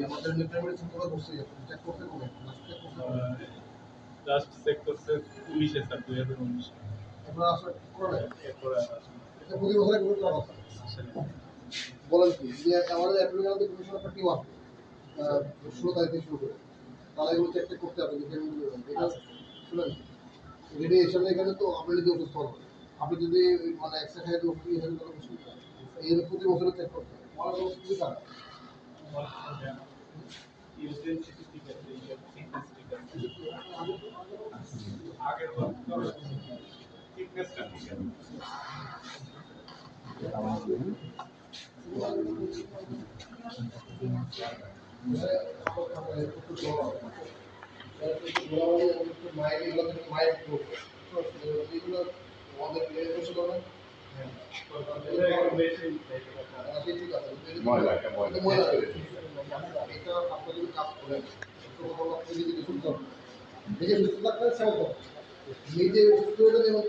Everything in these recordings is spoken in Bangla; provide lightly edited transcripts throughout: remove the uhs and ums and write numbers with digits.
আমাদের নির্বাচনের চিন্তা করছি চেক করতে হবে লাস্ট চেক করছে 19 স্যার 2019 এবার আসলে করে এরপরে এটা প্রতি বছরে করতে হবে বলেন কি যে আমাদের অ্যাপ্লিকেশন কমিশন একটা টিম আছে 16 তারিখ থেকে শুরু করে তাহলে এগুলো চেক করতে হবে যে এটা শুনেন রেডিয়েশন এখানে তো আপনি যদি অসুস্থ হন আপনি যদি মানে এক্সট্রা খাই ওষুধ নিয়ে এখানে কোনো কিছু এই প্রতি বছরে চেক করতে হবে আমার কোনো কিছু খারাপ আগের ফিটনেসটা ঠিক আছে নিজে সুস্থ হয়ে যেমন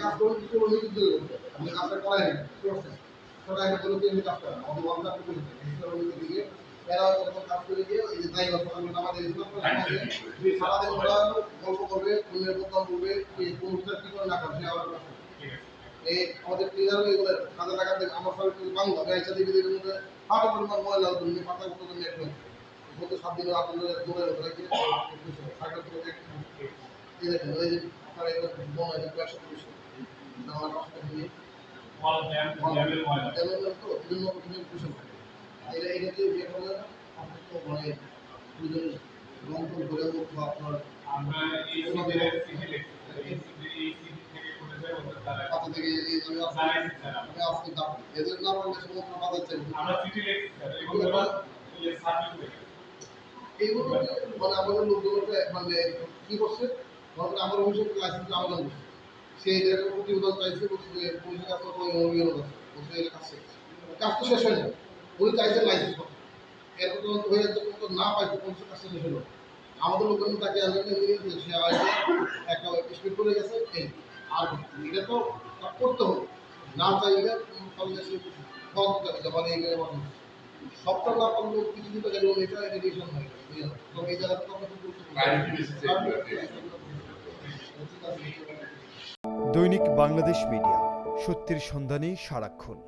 কাজ করে কিছু আপনি কাজটা করাই সবাই বলে যে কাজ করেন আমাদের ওয়ার্কটা দিকে এরা কাজ করে গিয়ে এই যে তাই আমাদের সারাদিন ওরা গল্প করবে অন্যের কথা বলবে কোন কি করে না করবে আবার এই আমাদের ক্লিয়ার এগুলো কাজে লাগাতে আমার সবাই বাংলা ব্যবসা দিকে দিকে মধ্যে হাতে পরিমাণ ময়লা তুমি পাতা করতে তুমি একদম গত 7 দিনের আপনাদের দৌড়ে রেখে সাইকেল করে এই দেখেন ওই যে আপনারা এগুলো মনে হয় ব্যবসা করছে আমার রাস্তা দিয়ে ওয়াল লেভেল ময়লা তো বিভিন্ন রকমের কুশল এটা এটা যে বিয়ে করলে আপনি তো মানে দুজন রং করে বা আপনার আমরা এই সিভিলের সিভিল এই সিভিল থেকে করে যায় ওদের দ্বারা পাতা থেকে আমি আজকে দাম এদের নাম আমরা সমস্ত পাতা চাই আমরা সিভিল স্যার এগুলো এই সার্ভিস এইগুলো মানে আমাদের লোকজনকে মানে কি করছে ধরেন আমার অভিযোগ লাইসেন্স আবেদন করছে সেই জায়গায় প্রতিবেদন চাইছে বলছে যে পুলিশের কাছে কোনো অভিযোগ আছে বলছে এটা কাছে কাজ তো শেষ হয় না উনি চাইছে লাইসেন্স করতে এরপর তো হয়ে যাচ্ছে তো না পাইছে পুলিশের কাছে শেষ হলো আমাদের লোকজন তাকে সে আগে একটা স্পিড করে গেছে এই আর এটা তো করতে হবে না চাইলে তাহলে সে ফল দিতে হবে এই সবটা না করলেও কিছু দিতে গেলে এটা রেডিয়েশন হয়ে গেছে তো এই জায়গাটা তো দৈনিক বাংলাদেশ মিডিয়া, সত্যের সন্ধানে সারাক্ষণ।